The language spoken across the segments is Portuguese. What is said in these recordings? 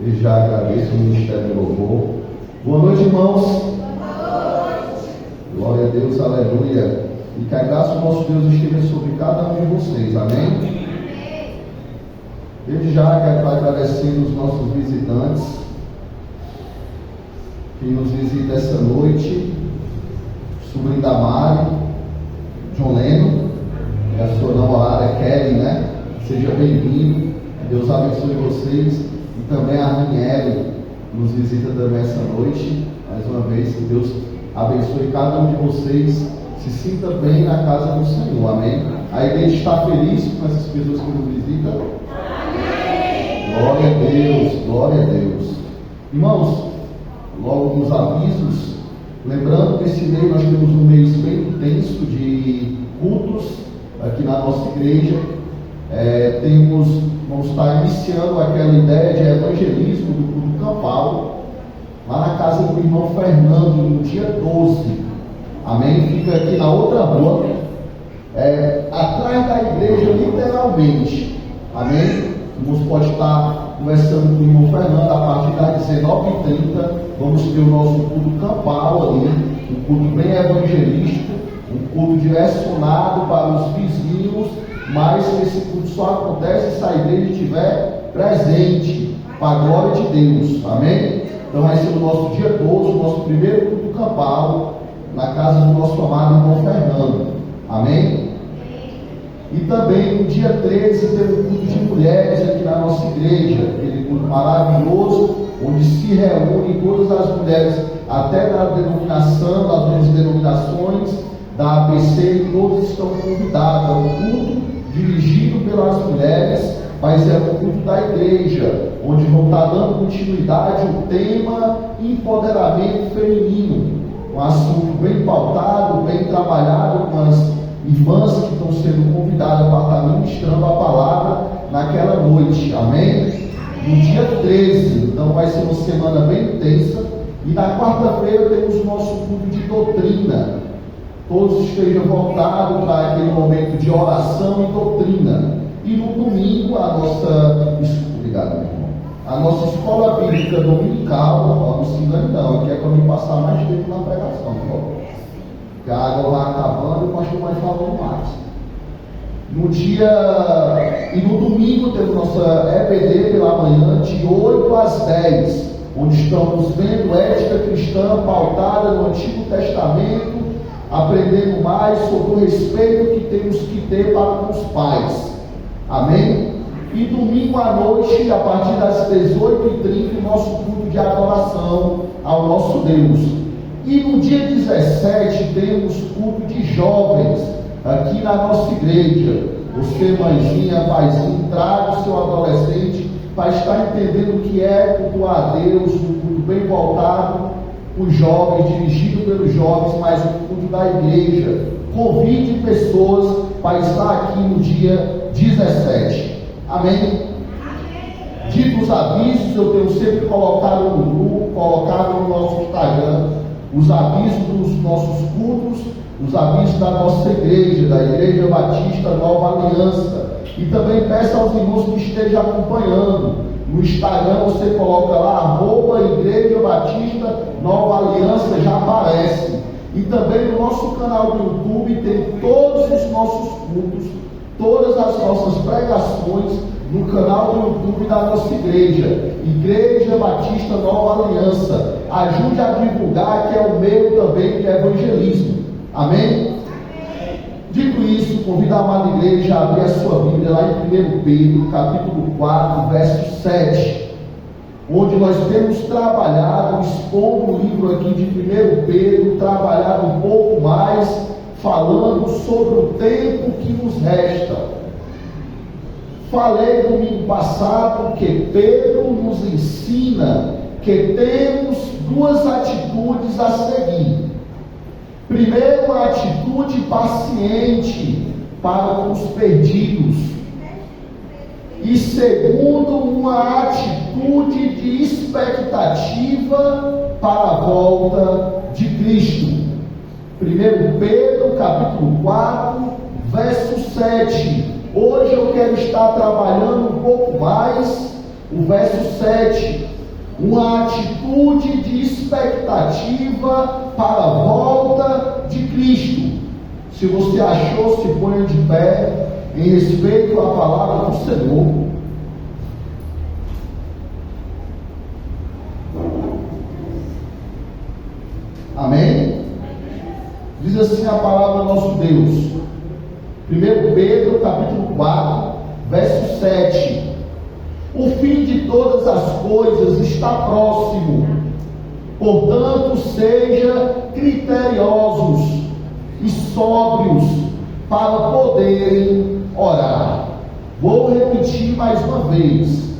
E já agradeço o Ministério do Louvor. Boa noite, irmãos. Boa noite. Glória a Deus, aleluia. E que a graça do nosso Deus esteja sobre cada um de vocês, amém? Desde já quero estar agradecendo os nossos visitantes que nos visitam essa noite. Sobrinho da Mari, John Leno, e a sua namorada Kelly, né? Seja bem-vindo. Deus abençoe vocês. E também a Ranieri nos visita também essa noite. Mais uma vez, que Deus abençoe cada um de vocês. Se sinta bem na casa do Senhor, amém? A igreja está feliz com essas pessoas que nos visitam? Amém! Glória a Deus, glória a Deus. Irmãos, logo nos avisos, lembrando que esse mês nós temos um mês bem intenso de cultos aqui na nossa igreja. Vamos estar iniciando aquela ideia de evangelismo do culto campal, lá na casa do irmão Fernando, no dia 12. Amém? Fica aqui na outra rua, atrás da igreja, literalmente. Amém? Irmãos, pode estar conversando com o irmão Fernando a partir das 19h30. Vamos ter o nosso culto campal ali, um culto bem evangelístico, um culto direcionado para os vizinhos, mas esse culto só acontece se a igreja estiver presente, para a glória de Deus. Amém? Então vai ser o nosso dia 12, o nosso primeiro culto campal, na casa do nosso amado irmão Fernando. Amém? E também no dia 13 teve um culto de mulheres aqui na nossa igreja, aquele culto maravilhoso, onde se reúnem todas as mulheres, até da denominação, das outras denominações, da ABC, e todos estão convidados. É um culto dirigido pelas mulheres, mas é um culto da igreja, onde vão estar dando continuidade ao tema empoderamento feminino. Um assunto bem pautado, bem trabalhado com as irmãs que estão sendo convidadas para estar ministrando a palavra naquela noite, amém? No dia 13, então vai ser uma semana bem intensa. E na quarta-feira temos o nosso culto de doutrina. Todos estejam voltados para aquele momento de oração e doutrina. E no domingo a nossa escola bíblica dominical, não se engane não, aqui é para me passar mais tempo na pregação, porque a água vai acabando e o pastor vai falando mais. No domingo temos nossa EBD pela manhã, de 8 às 10, onde estamos vendo ética cristã pautada no Antigo Testamento, aprendendo mais sobre o respeito que temos que ter para com os pais. Amém? E domingo à noite, a partir das 18h30, o nosso culto de adoração ao nosso Deus. E no dia 17 temos culto de jovens aqui na nossa igreja. Você, mãezinha, paizinho, traga o seu adolescente para estar entendendo o que é cultuar a Deus, um culto bem voltado os jovens, dirigido pelos jovens, mas o culto da igreja. Convide pessoas para estar aqui no dia 17. Amém? Dito os avisos, eu tenho sempre colocado no grupo, colocado no nosso Instagram, os avisos dos nossos cultos, os avisos da nossa igreja, da Igreja Batista Nova Aliança. E também peço aos irmãos que estejam acompanhando. No Instagram você coloca lá, @Igreja Batista Nova Aliança, já aparece. E também no nosso canal do YouTube tem todos os nossos cultos, todas as nossas pregações no canal do YouTube da nossa igreja, Igreja Batista Nova Aliança. Ajude a divulgar, que é o meio também de evangelismo. Amém? Dito isso, convido a amada igreja a abrir a sua Bíblia lá em 1 Pedro, capítulo 4, verso 7, onde nós temos trabalhado, expondo o livro aqui de 1 Pedro, trabalhado um pouco mais, falando sobre o tempo que nos resta. Falei domingo passado que Pedro nos ensina que temos duas atitudes a seguir. Primeiro, a atitude paciente para os perdidos. E segundo, uma atitude de expectativa para a volta de Cristo. 1 Pedro, capítulo 4, verso 7. Hoje eu quero estar trabalhando um pouco mais o verso 7, uma atitude de expectativa para a volta de Cristo. Se você achou, se ponha de pé em respeito à palavra do Senhor. Amém? Diz assim a palavra do nosso Deus. 1 Pedro, capítulo 4, verso 7. O fim de todas as coisas está próximo. Portanto, seja criteriosos e sóbrios para poderem orar. Vou repetir mais uma vez.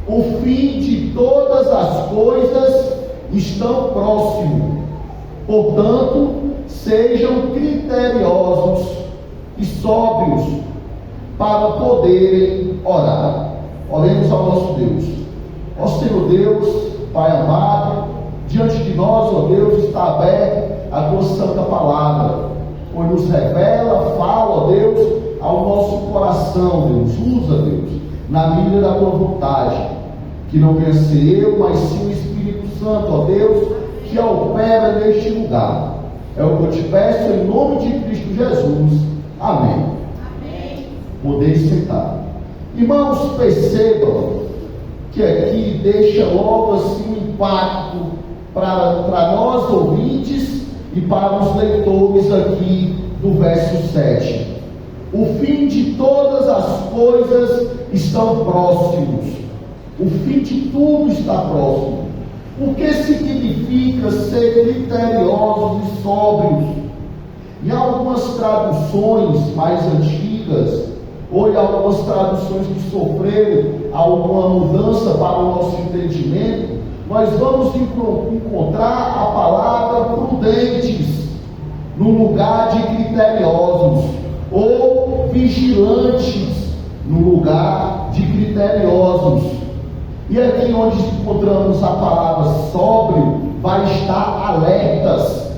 O fim de todas as coisas estão próximo. Portanto, sejam criteriosos e sóbrios para poderem orar. Oremos ao nosso Deus. Ó Senhor Deus, Pai amado, diante de nós, ó Deus, está aberta a tua santa palavra, pois nos revela, fala, ó Deus, ao nosso coração, Deus. Usa, Deus, na medida da tua vontade, que não venha ser eu, mas sim o Espírito Santo, ó Deus, que opera neste lugar. É o que eu te peço em nome de Cristo Jesus. Amém. Amém. Podeis sentar. Irmãos, percebam que aqui deixa logo assim um impacto para nós ouvintes e para os leitores aqui do verso 7. O fim de todas as coisas estão próximos. O fim de tudo está próximo. O que significa ser criteriosos e sóbrios? Em algumas traduções mais antigas, ou em algumas traduções que sofreram alguma mudança para o nosso entendimento, nós vamos encontrar a palavra prudentes no lugar de criteriosos, ou vigilantes no lugar de criteriosos. E aqui onde encontramos a palavra sóbrio, vai estar alertas.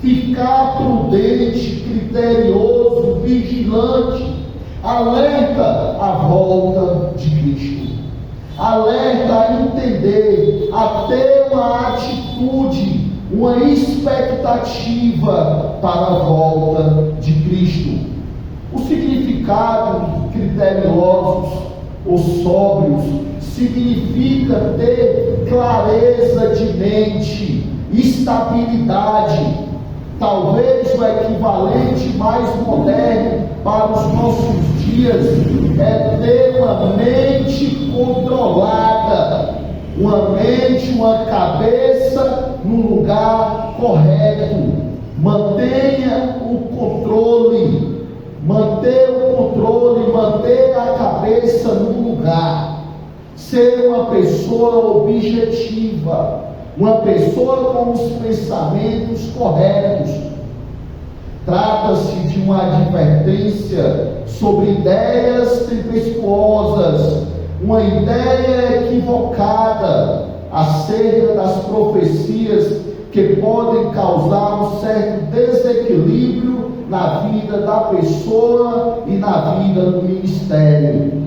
Ficar prudente, criterioso, vigilante, alerta à volta de Cristo, alerta a entender, a ter uma atitude, uma expectativa para a volta de Cristo. O significado de criteriosos ou sóbrios significa ter clareza de mente, estabilidade. Talvez o equivalente mais moderno para os nossos dias é ter uma mente controlada, uma mente, uma cabeça no lugar correto. Mantenha o controle, manter a cabeça no lugar. Ser uma pessoa objetiva, uma pessoa com os pensamentos corretos. Trata-se de uma advertência sobre ideias tempestuosas, uma ideia equivocada acerca das profecias que podem causar um certo desequilíbrio na vida da pessoa e na vida do ministério.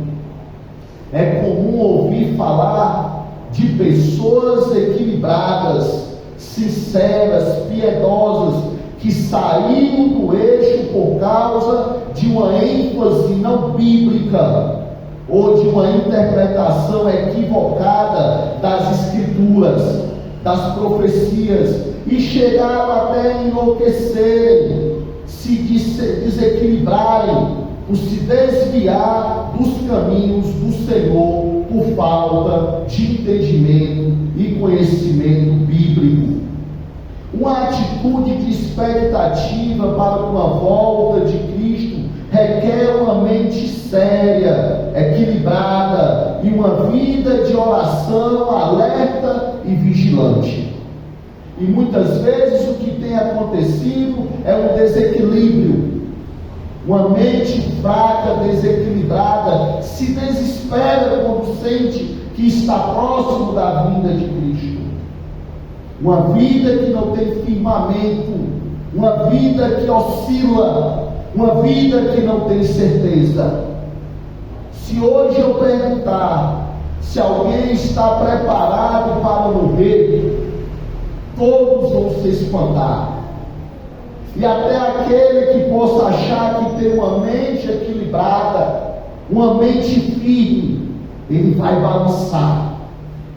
É comum ouvir falar de pessoas equilibradas, sinceras, piedosas, que saíram do eixo por causa de uma ênfase não bíblica ou de uma interpretação equivocada das escrituras, das profecias, e chegaram até a enlouquecerem, se desequilibrarem, por se desviar dos caminhos do Senhor por falta de entendimento e conhecimento bíblico. Uma atitude de expectativa para uma volta de Cristo requer uma mente séria, equilibrada e uma vida de oração alerta e vigilante. E muitas vezes o que tem acontecido é um desequilíbrio. Uma mente fraca, desequilibrada, se desespera quando sente que está próximo da vinda de Cristo. Uma vida que não tem firmamento, uma vida que oscila, uma vida que não tem certeza. Se hoje eu perguntar, se alguém está preparado para morrer, todos vão se espantar. E até aquele que possa achar que tem uma mente equilibrada, uma mente firme, ele vai balançar.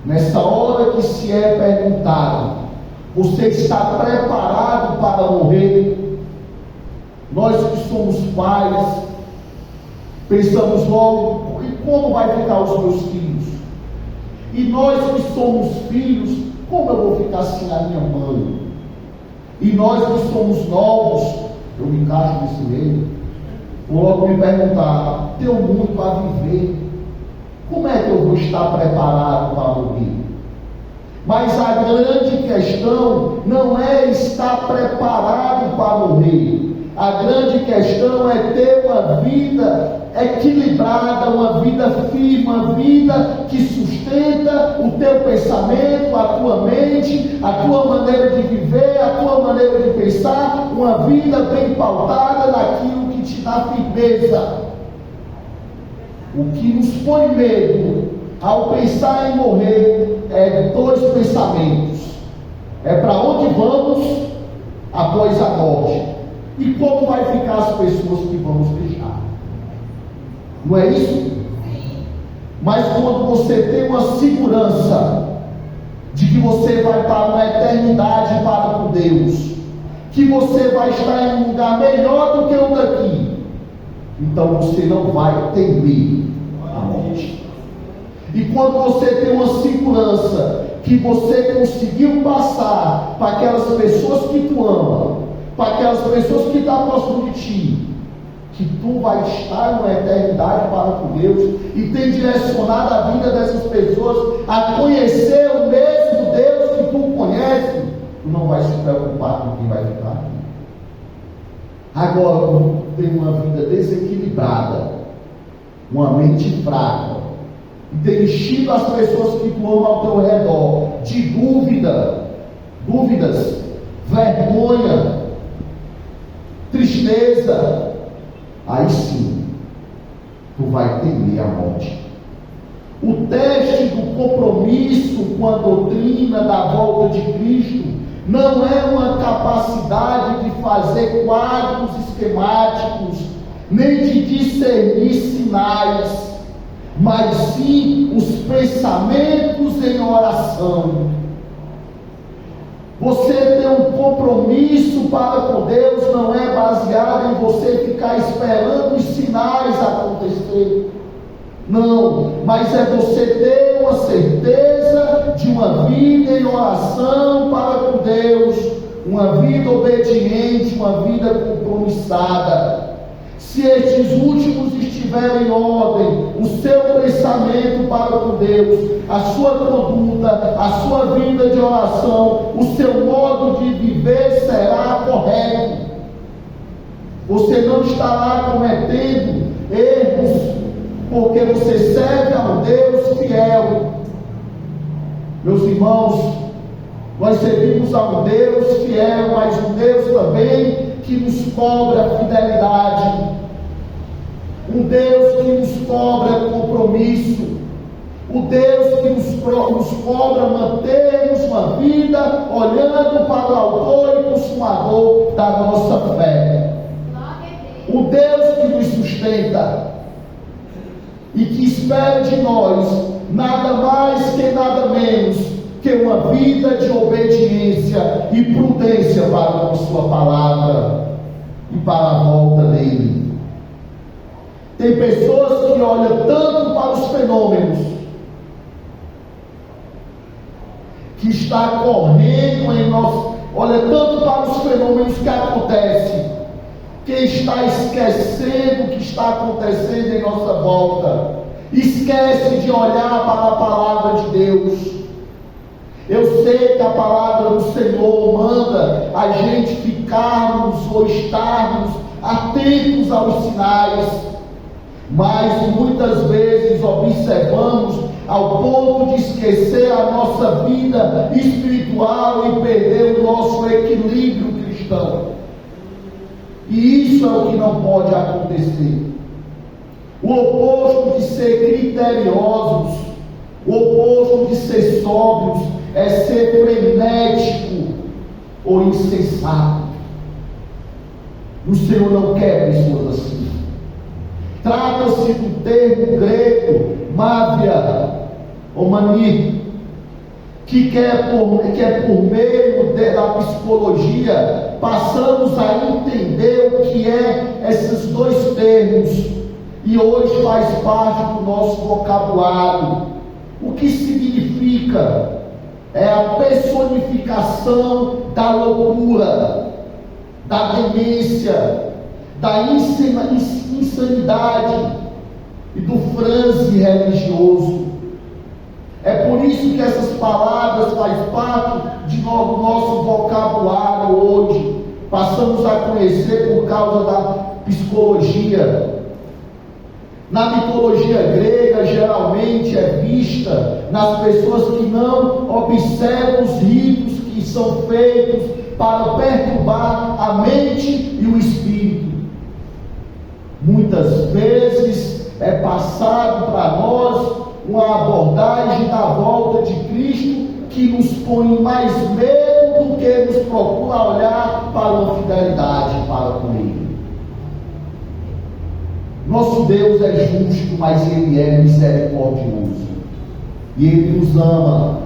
Nessa hora que se é perguntado: você está preparado para morrer? Nós que somos pais, pensamos logo: e como vai ficar os meus filhos? E nós que somos filhos, como eu vou ficar sem a minha mãe? E nós que somos novos, eu me encaixo nesse meio, vou logo me perguntar: tenho muito a viver, como é que eu vou estar preparado para morrer? Mas a grande questão não é estar preparado para morrer. A grande questão é ter uma vida equilibrada, uma vida firme, uma vida que sustenta o teu pensamento, a tua mente, a tua maneira de viver, a tua maneira de pensar, uma vida bem pautada naquilo que te dá firmeza. O que nos põe medo ao pensar em morrer é dois pensamentos: é para onde vamos após a morte, e como vai ficar as pessoas que vamos deixar. Não é isso? Mas quando você tem uma segurança de que você vai para uma eternidade para com Deus, que você vai estar em um lugar melhor do que o daqui, então você não vai temer a morte. E quando você tem uma segurança que você conseguiu passar para aquelas pessoas que tu ama, para aquelas pessoas que estão próximo de ti, que tu vai estar numa eternidade para com Deus, e tem direcionado a vida dessas pessoas a conhecer o mesmo Deus que tu conhece, tu não vai se preocupar com quem vai ficar aqui. Agora, quando tu tem uma vida desequilibrada, uma mente fraca, e tem enchido as pessoas que tu ama ao teu redor de dúvidas, vergonha, tristeza, aí sim tu vai temer a morte. O teste do compromisso com a doutrina da volta de Cristo não é uma capacidade de fazer quadros esquemáticos, nem de discernir sinais, mas sim os pensamentos em oração. Você ter um compromisso para com Deus não é baseado em você ficar esperando os sinais acontecer. Não, mas é você ter uma certeza de uma vida em oração para com Deus, uma vida obediente, uma vida compromissada. Se estes últimos estiverem em ordem, o seu pensamento para com Deus, a sua conduta, a sua vida de oração, o seu modo de viver será correto. Você não estará cometendo erros, porque você serve a um Deus fiel. Meus irmãos, nós servimos a um Deus fiel, mas um Deus também que nos cobra fidelidade, um Deus que nos cobra compromisso, o Deus que nos cobra mantermos uma vida olhando para o autor e consumador da nossa fé, o Deus que nos sustenta e que espera de nós nada mais que nada menos que uma vida de obediência e prudência para com sua palavra e para a volta dele. Tem pessoas que olham tanto para os fenômenos, que está correndo em nós, olha tanto para os fenômenos que acontecem, que está esquecendo o que está acontecendo em nossa volta, esquece de olhar para a palavra de Deus. Eu sei que a palavra do Senhor manda a gente ficarmos ou estarmos atentos aos sinais, mas muitas vezes observamos ao ponto de esquecer a nossa vida espiritual e perder o nosso equilíbrio cristão. E isso é o que não pode acontecer. O oposto de ser criteriosos O oposto de ser sóbrios é ser frenético ou insensato. O Senhor não quer pessoas assim. Trata-se do termo grego mávia ou mani, que por meio da psicologia passamos a entender o que é esses dois termos, e hoje faz parte do nosso vocabulário. O que significa? É a personificação da loucura, da demência, da insanidade e do franze religioso. É por isso que essas palavras fazem parte do nosso vocabulário hoje. Passamos a conhecer por causa da psicologia. Na mitologia grega, geralmente é vista nas pessoas que não observam os ritos que são feitos para perturbar a mente e o espírito. Muitas vezes é passado para nós uma abordagem da volta de Cristo que nos põe mais medo do que nos procura olhar para uma fidelidade para com Ele. Nosso Deus é justo, mas Ele é misericordioso. E Ele nos ama.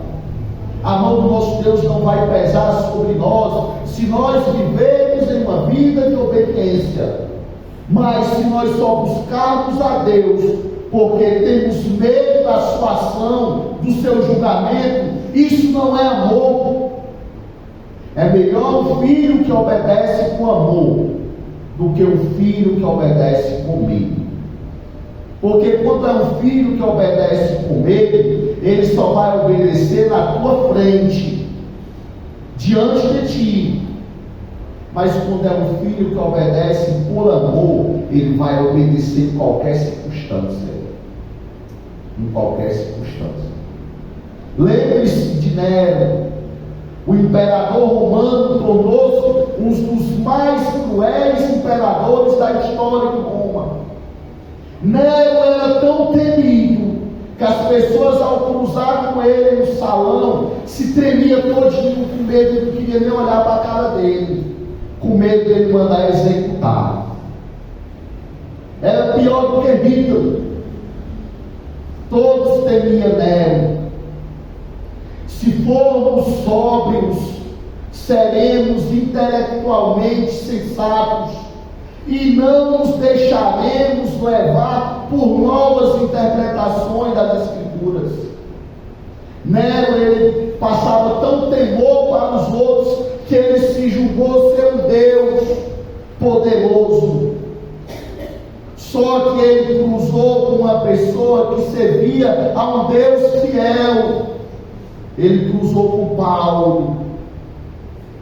A mão do nosso Deus não vai pesar sobre nós se nós vivemos em uma vida de obediência. Mas se nós só buscarmos a Deus porque temos medo da sua ação, do seu julgamento, isso não é amor. É melhor um filho que obedece com amor do que um filho que obedece com medo. Porque quando é um filho que obedece com medo, ele só vai obedecer na tua frente, diante de ti. Mas quando é um filho que obedece por amor, ele vai obedecer em qualquer circunstância. Em qualquer circunstância. Lembre-se de Nero. O imperador romano tornou-se um dos mais cruéis imperadores da história de Roma. Nero era tão temido que as pessoas, ao cruzar com ele no salão, se tremiam todinho com medo, não queria nem olhar para a cara dele, com medo dele mandar executar. Era pior do que Hitler. Todos temiam Nero. Se formos sóbrios, seremos intelectualmente sensatos e não nos deixaremos levar por novas interpretações das Escrituras. Nero, ele passava tão temor para os outros que ele se julgou ser um Deus poderoso. Só que ele cruzou com uma pessoa que servia a um Deus fiel. Ele cruzou com Paulo,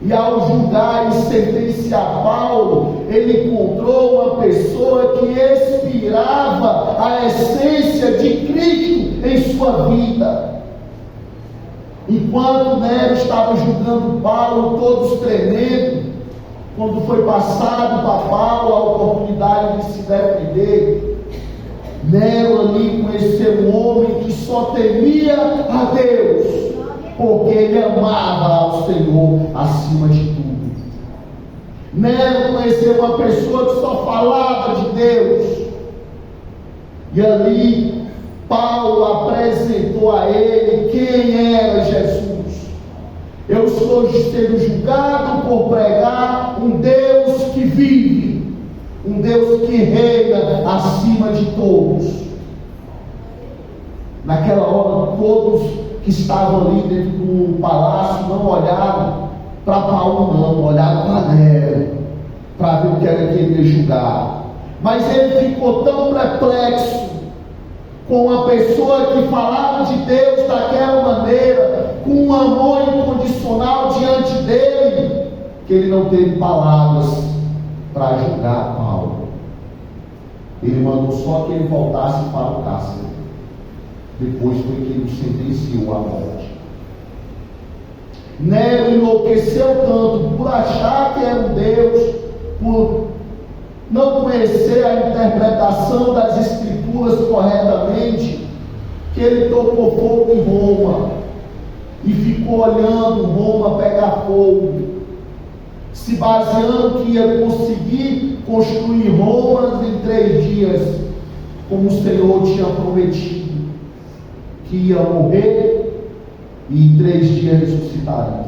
e ao julgar e sentenciar Paulo, ele encontrou uma pessoa que inspirava a essência de Cristo em sua vida. Enquanto Nero estava julgando Paulo, todos tremendo, quando foi passado para Paulo a oportunidade de se defender, Nero ali conheceu um homem que só temia a Deus, porque ele amava ao Senhor acima de tudo. Nero conheceu uma pessoa que só falava de Deus, e ali Paulo apresentou a ele quem era Jesus. Eu estou sendo julgado por pregar um Deus que vive, um Deus que reina acima de todos. Naquela hora, todos que estavam ali dentro do palácio não olharam para Paulo, não, olharam para Nero, para ver o que era que ele ia julgar. Mas ele ficou tão perplexo com a pessoa que falava de Deus daquela maneira, com um amor incondicional diante dele, que ele não teve palavras para julgar Paulo. Ele mandou só que ele voltasse para o cárcere. Depois foi que ele sentenciou à morte. Nero enlouqueceu tanto por achar que era um Deus, por não conhecer a interpretação das Escrituras corretamente, que ele tocou fogo em Roma e ficou olhando Roma pegar fogo, se baseando que ia conseguir construir Roma em 3 dias, como o Senhor tinha prometido, que ia morrer e em 3 dias ressuscitaria.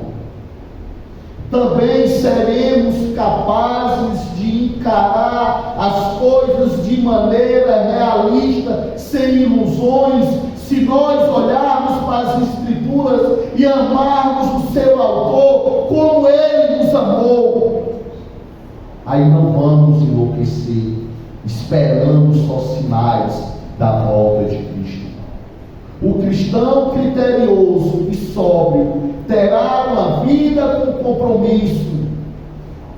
Também seremos capazes de encarar as coisas de maneira realista, sem ilusões, se nós olharmos para as Escrituras e amarmos o seu autor como ele nos amou. Aí não vamos enlouquecer esperando só sinais da volta de Cristo. O cristão criterioso e sóbrio terá uma vida com compromisso,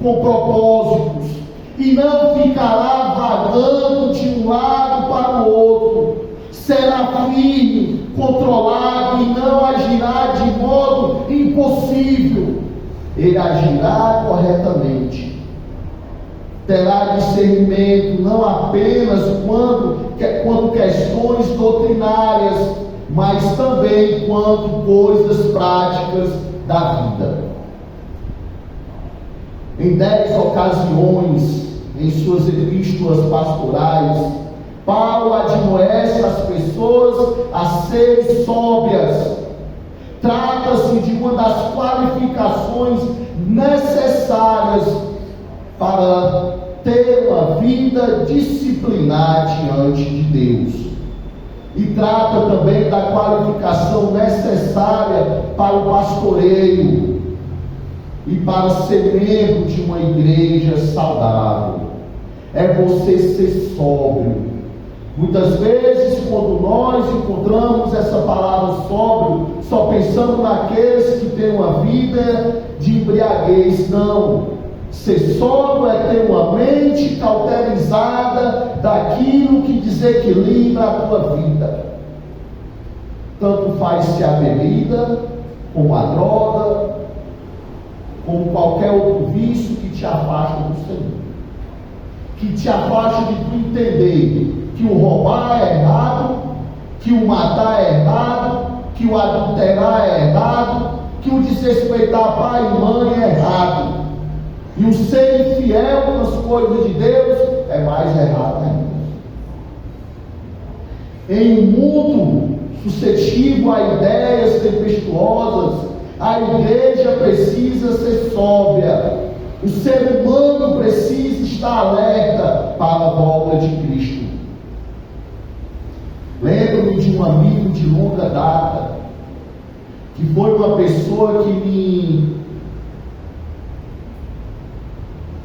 com propósitos, e não ficará vagando de um lado para o outro. Será firme, controlado e não agirá de modo impossível. Ele agirá corretamente. Terá discernimento não apenas quanto questões doutrinárias, mas também quanto coisas práticas da vida. Em 10 ocasiões, em suas epístolas pastorais, Paulo admoesta as pessoas a serem sóbrias. Trata-se de uma das qualificações necessárias para ter uma vida disciplinar diante de Deus. E trata também da qualificação necessária para o pastoreio e para ser membro de uma igreja saudável. É você ser sóbrio. Muitas vezes, quando nós encontramos essa palavra sóbrio, só pensamos naqueles que têm uma vida de embriaguez. Não. Ser sóbrio é ter uma mente cauterizada daquilo que desequilibra a tua vida. Tanto faz se a bebida, como a droga, como qualquer outro vício que te afasta do Senhor. Que te afasta de tu entender que o roubar é errado, que o matar é errado, que o adulterar é errado, que o desrespeitar pai e mãe é errado. E o ser infiel nas coisas de Deus é mais errado ainda. Em um mundo suscetível a ideias tempestuosas, a igreja precisa ser sóbria. O ser humano precisa estar alerta para a volta de Cristo. Lembro-me de um amigo de longa data, que foi uma pessoa que me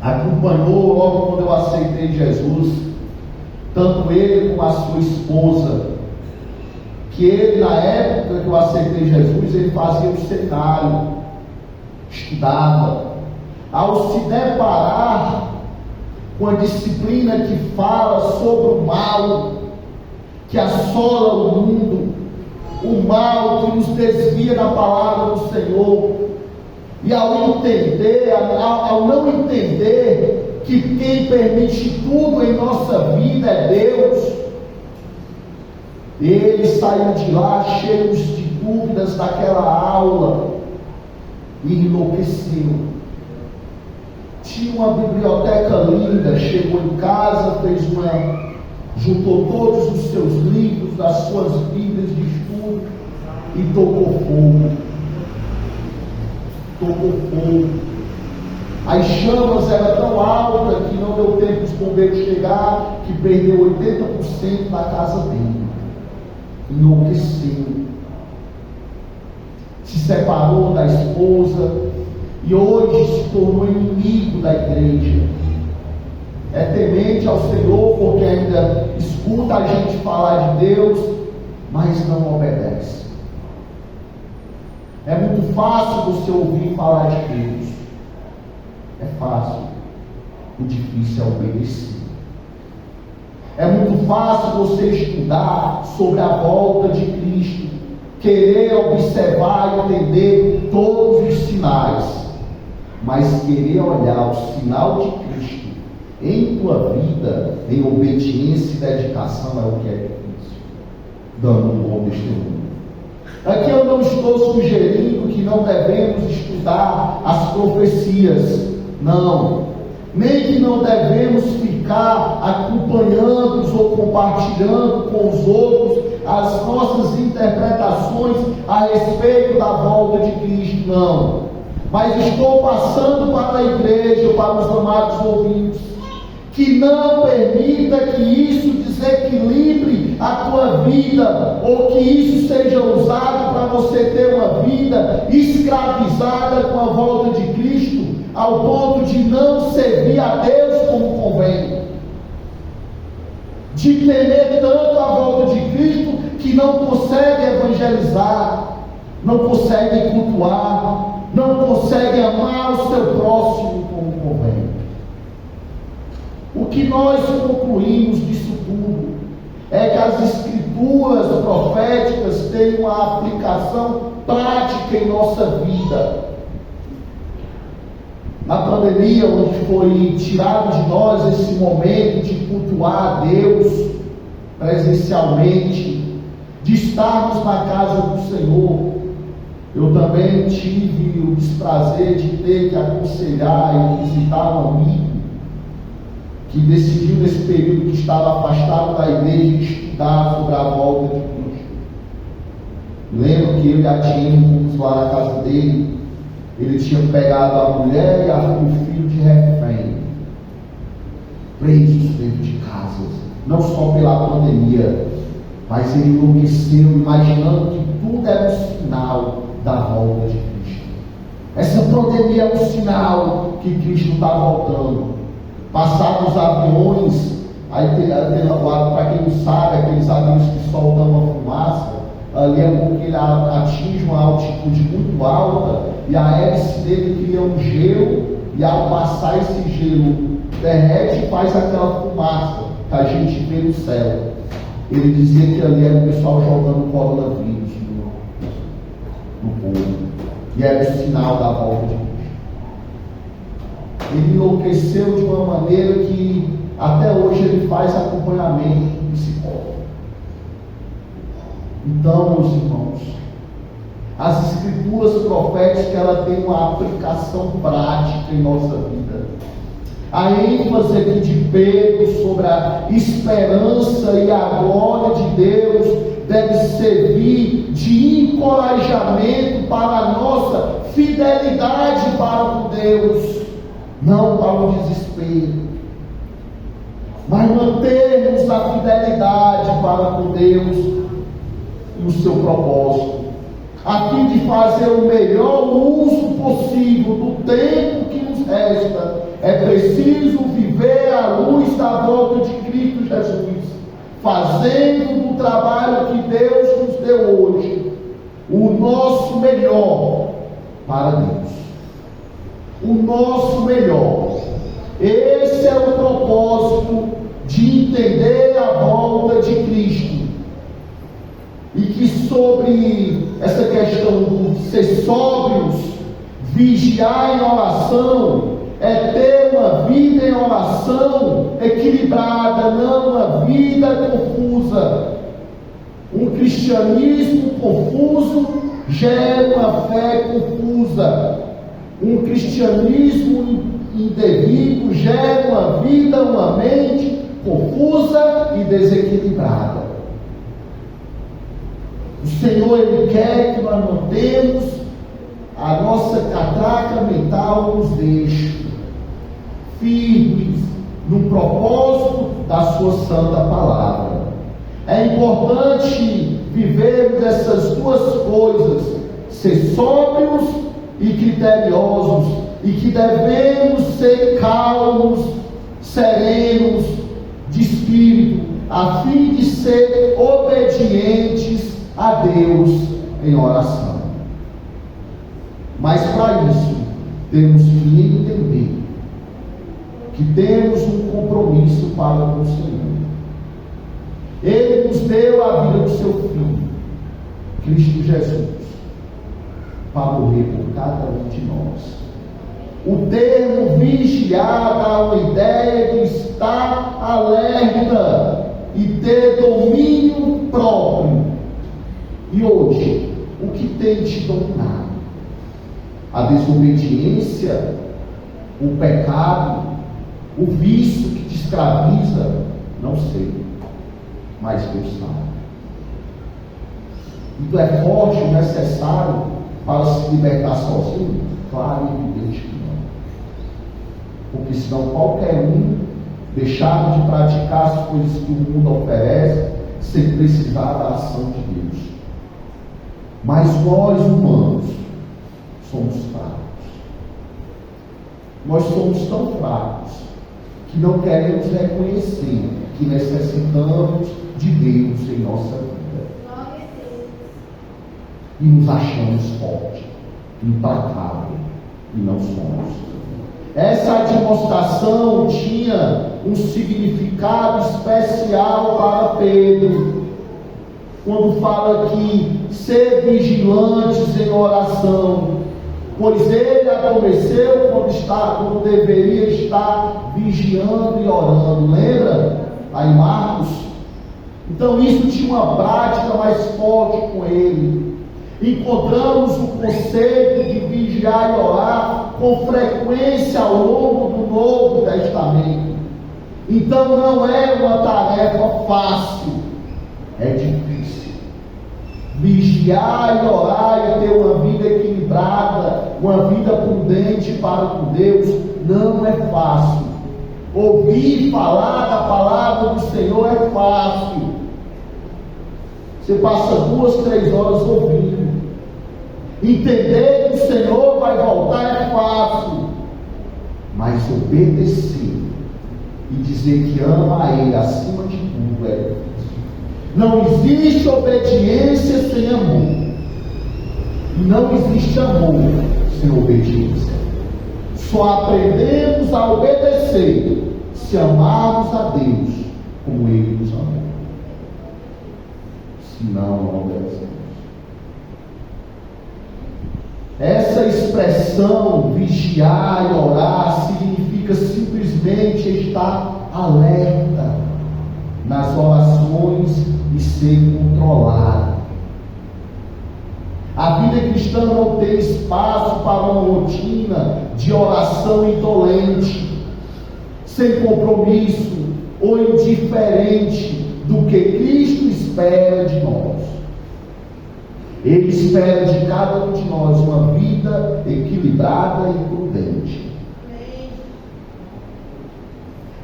acompanhou logo quando eu aceitei Jesus, tanto ele como a sua esposa, que ele, na época que eu aceitei Jesus, ele fazia o seminário, estudava. Ao se deparar com a disciplina que fala sobre o mal que assola o mundo, o mal que nos desvia da palavra do Senhor, e ao não entender que quem permite tudo em nossa vida é Deus, ele saiu de lá cheio de dúvidas daquela aula e enlouqueceu. Tinha uma biblioteca linda, chegou em casa, juntou todos os seus livros, as suas bíblias de estudo e tocou fogo. As chamas eram tão altas que não deu tempo dos bombeiros chegar, que perdeu 80% da casa dele. Enlouqueceu. Se separou da esposa e hoje se tornou inimigo da igreja. É temente ao Senhor porque ainda escuta a gente falar de Deus, mas não obedece. É muito fácil você ouvir falar de Deus. É fácil. O difícil é obedecer. É muito fácil você estudar sobre a volta de Cristo, querer observar e entender todos os sinais, mas querer olhar o sinal de Cristo em tua vida, em obediência e dedicação, é o que é difícil. dando um bom testemunho. Aqui eu não estou sugerindo que não devemos estudar as profecias, não, nem que não devemos ficar acompanhando ou compartilhando com os outros as nossas interpretações a respeito da volta de Cristo, não. Mas estou passando para a igreja, para os amados ouvintes, que não permita que isso desequilibre a tua vida, ou que isso seja usado para você ter uma vida escravizada com a volta de Cristo, ao ponto de não servir a Deus como convém, de temer tanto a volta de Cristo que não consegue evangelizar, não consegue cultuar, não consegue amar o seu próximo como convém. O que nós concluímos disso tudo é que as escrituras proféticas têm uma aplicação prática em nossa vida. Na pandemia, onde foi tirado de nós esse momento de cultuar a Deus presencialmente, de estarmos na casa do Senhor, eu também tive o desprazer de ter que aconselhar e visitar um amigo que decidiu nesse período que estava afastado da igreja estudar sobre a volta de Cristo. Lembro que eu e a Tiene fomos lá na casa dele. Ele tinha pegado a mulher e o filho de refém, presos dentro de casas, não só pela pandemia, mas ele enlouqueceu, imaginando que tudo era um sinal da volta de Cristo. Essa pandemia é um sinal que Cristo está voltando. Passados os aviões, aí para quem não sabe, aqueles aviões que soltam uma fumaça, ali é porque ele atinge uma altitude muito alta e a hélice dele cria um gelo, e ao passar esse gelo derrete e faz aquela fumaça que a gente vê no céu. Ele dizia que ali era o pessoal jogando coronavírus no povo, e era o sinal da volta de Cristo. Ele enlouqueceu de uma maneira que até hoje ele faz acompanhamento com psicólogo. Então, meus irmãos, as escrituras proféticas, ela tem uma aplicação prática em nossa vida. A ênfase aqui de Pedro sobre a esperança e a glória de Deus deve servir de encorajamento para a nossa fidelidade para com Deus, não para o desespero, mas mantermos a fidelidade para com Deus e o seu propósito, a fim de fazer o melhor uso possível do tempo que nos resta. É preciso viver à luz da volta de Cristo Jesus, fazendo do trabalho que Deus nos deu hoje o nosso melhor para Deus. O nosso melhor. Esse é o propósito de entender a volta de Cristo. E que sobre essa questão de ser sóbrios, vigiar em oração, é ter uma vida em oração equilibrada, não uma vida confusa. Um cristianismo confuso gera uma fé confusa. Um cristianismo indevido gera uma vida, uma mente confusa e desequilibrada. O Senhor, Ele quer que nós mantemos a nossa catraca mental nos eixos, firmes no propósito da sua santa palavra. É importante vivermos essas duas coisas, ser sóbrios e criteriosos, e que devemos ser calmos, serenos de espírito, a fim de ser obedientes a Deus em oração. Mas para isso temos que entender que temos um compromisso para com o Senhor. Ele nos deu a vida do seu Filho, Cristo Jesus, para morrer por cada um de nós. O termo vigiar dá uma ideia de estar alerta e ter domínio próprio E hoje, o que tem te dominado? A desobediência, o pecado, o vício que te escraviza? Não sei, mas Deus sabe. E tu é forte e necessário para se libertar sozinho? Claro e evidente que não. Porque senão qualquer um deixar de praticar as coisas que o mundo oferece sem precisar da ação de Deus. Mas nós humanos somos fracos. Nós somos tão fracos que não queremos reconhecer que necessitamos de Deus em nossa vida. E nos achamos fortes, implacáveis, e não somos. Essa demonstração tinha um significado especial para Pedro, quando fala que ser vigilantes em oração, pois ele adormeceu quando deveria estar vigiando e orando. Lembra? Aí Marcos. Então isso tinha uma prática mais forte com ele. Encontramos o conceito de vigiar e orar com frequência ao longo do Novo Testamento. Então não é uma tarefa fácil, é difícil. Vigiar e orar e ter uma vida equilibrada, uma vida prudente para com Deus, não é fácil. Ouvir falar da palavra do Senhor é fácil. Você passa 2, 3 horas ouvindo. Entender que o Senhor vai voltar é fácil. Mas obedecer e dizer que ama a Ele acima de tudo é difícil. Não existe obediência sem amor. E não existe amor sem obediência. Só aprendemos a obedecer se amarmos a Deus como Ele nos amou. Senão, não obedecemos. Essa expressão vigiar e orar significa simplesmente estar alerta nas orações e ser controlado. A vida cristã não tem espaço para uma rotina de oração indolente, sem compromisso ou indiferente do que Cristo espera de nós. Ele espera de cada um de nós uma vida equilibrada e prudente.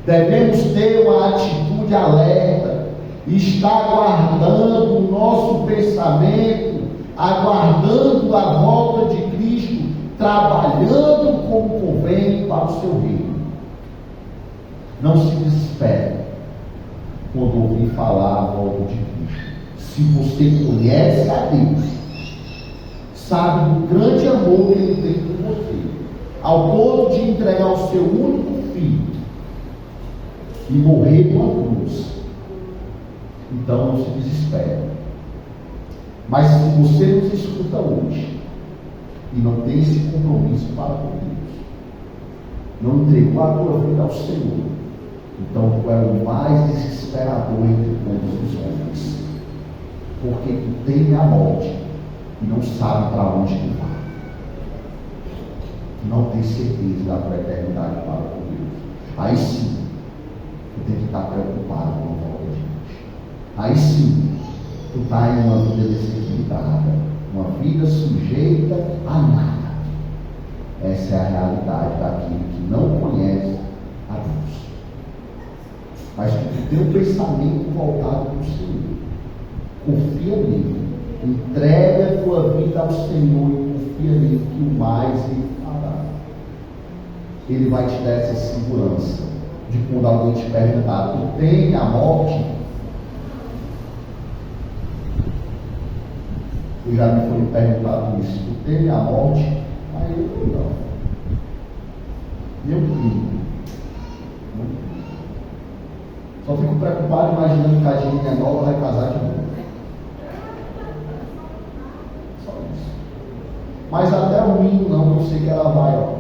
Devemos ter uma atitude alerta e estar guardando o nosso pensamento, aguardando a volta de Cristo, trabalhando como convém para o seu reino. Não se desespere quando ouvir falar a volta de Cristo. Se você conhece a Deus, sabe do grande amor que Ele tem por você, ao ponto de entregar o seu único filho e morrer com a cruz, então não se desespere. Mas se você nos escuta hoje e não tem esse compromisso para com Deus, não entregou a tua vida ao Senhor, então tu é o mais desesperador entre todos os homens, porque tu teme a morte e não sabe para onde tu vai. Tu não tem certeza da tua eternidade para com Deus. Aí sim, tu tem que estar preocupado com a volta de Deus. Aí sim, tu está em uma vida desequilibrada, uma vida sujeita a nada. Essa é a realidade daquele que não conhece a Deus. Mas tu tem um pensamento voltado para o Senhor. Confia nele, entrega a tua vida ao Senhor e confia nele, que o mais Ele fará. Ele vai te dar essa segurança de quando alguém te perguntar: tu tem a morte? Eu já me foi perguntado isso: tu tem a morte? Aí eu não. Meu filho, só fico preocupado imaginando que a Adinha é nova, vai casar de novo. Mas até o mínimo não, eu sei que ela vai, ó.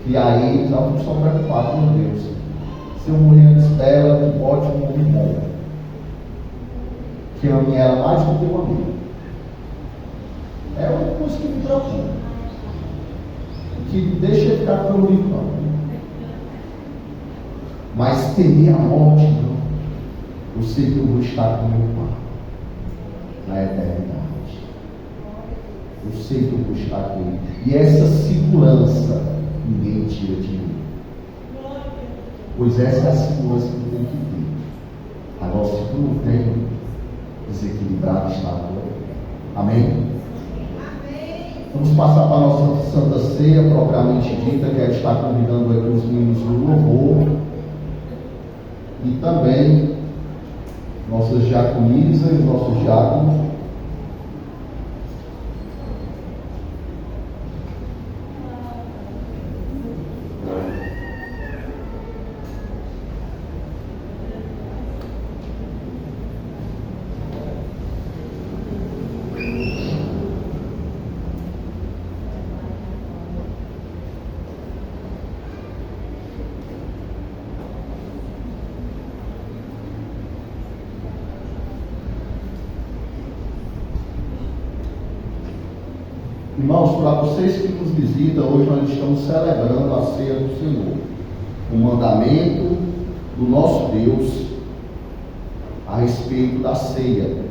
E aí eles não ficam só preocupados com Deus. Se eu morrer antes dela, tu pode morrer bom. que ame ela mais do que eu amigo. É uma coisa que me preocupa. Que deixa eu ficar colorido, não. Mas temer a morte, não. Eu sei que eu vou estar com meu Pai na eternidade. Eu sei que eu vou estar com Ele. E essa segurança ninguém tira de mim. Pois essa é a segurança que eu tenho que ter. Agora, se tu não tem, desequilibrado está agora. Amém? Vamos passar para a nossa Santa Ceia, propriamente dita, que é estar convidando aqui os meninos do louvor. E também nossas diaconisas e nossos diáconos. Irmãos, para vocês que nos visitam, hoje nós estamos celebrando a ceia do Senhor, o mandamento do nosso Deus a respeito da ceia.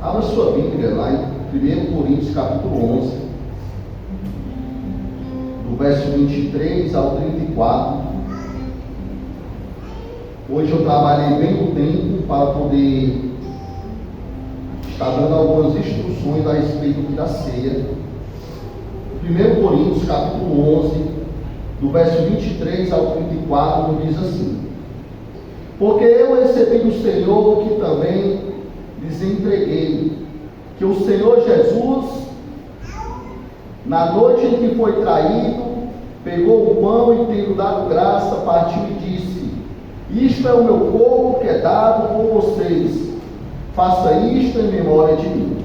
Abra sua Bíblia lá em 1 Coríntios capítulo 11, do verso 23 ao 34. Hoje eu trabalhei bem o tempo para poder estar dando algumas instruções a respeito da ceia. 1 Coríntios capítulo 11, do verso 23 ao 34, diz assim: porque eu recebi do Senhor que também lhes entreguei, que o Senhor Jesus, na noite em que foi traído, pegou o pão e, tendo dado graça, partiu e disse: isto é o meu corpo que é dado por vocês, faça isto em memória de mim.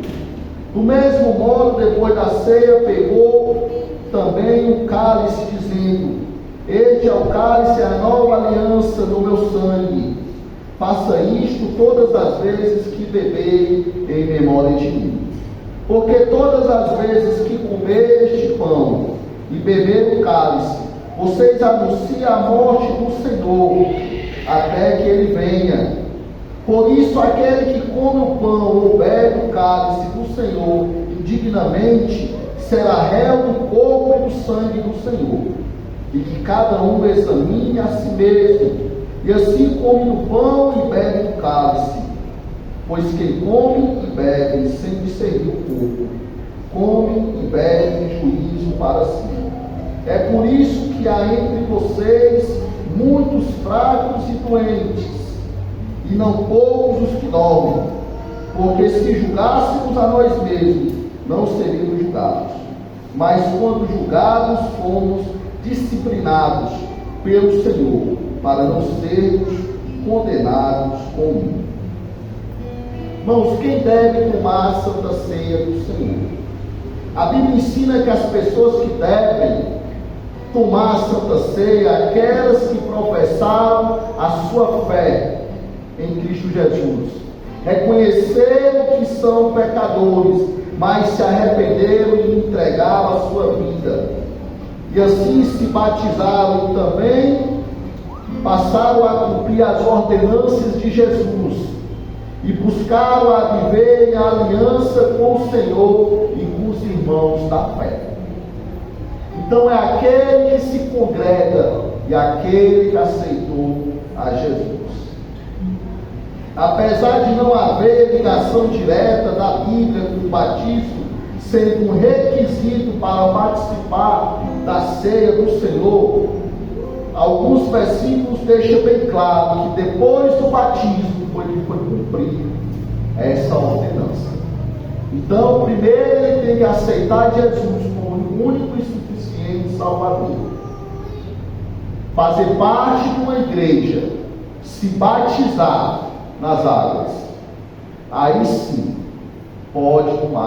Do mesmo modo, depois da ceia, pegou também o cálice, dizendo: este é o cálice, a nova aliança no meu sangue. Faça isto todas as vezes que beberem em memória de mim. Porque todas as vezes que comer este pão e beber o cálice, vocês anunciam a morte do Senhor, até que ele venha. Por isso, aquele que come o pão ou bebe o cálice do Senhor indignamente, será réu do corpo e do sangue do Senhor. E que cada um examine a si mesmo, e assim come do pão e bebe do cálice. Pois quem come e bebe sem discernir o corpo, come e bebe juízo para si. É por isso que há entre vocês muitos fracos e doentes, e não poucos os que dormem. Porque se julgássemos a nós mesmos, não seríamos julgados. Mas quando julgados, fomos disciplinados pelo Senhor, para não sermos condenados com o mundo. Irmãos, quem deve tomar a Santa Ceia do Senhor? A Bíblia ensina que as pessoas que devem tomar a Santa Ceia, aquelas que professaram a sua fé em Cristo Jesus, reconheceram que são pecadores, mas se arrependeram e entregaram a sua vida, e assim se batizaram e também passaram a cumprir as ordenanças de Jesus e buscaram a viver em aliança com o Senhor e com os irmãos da fé. Então é aquele que se congrega e aquele que aceitou a Jesus. Apesar de não haver ligação direta da Bíblia com o batismo sendo um requisito para participar da ceia do Senhor, alguns versículos deixam bem claro que depois do batismo foi ele foi cumprir essa ordenança. Então, primeiro ele tem que aceitar Jesus como o único e suficiente Salvador, fazer parte de uma igreja, se batizar nas águas. Aí sim, pode tomar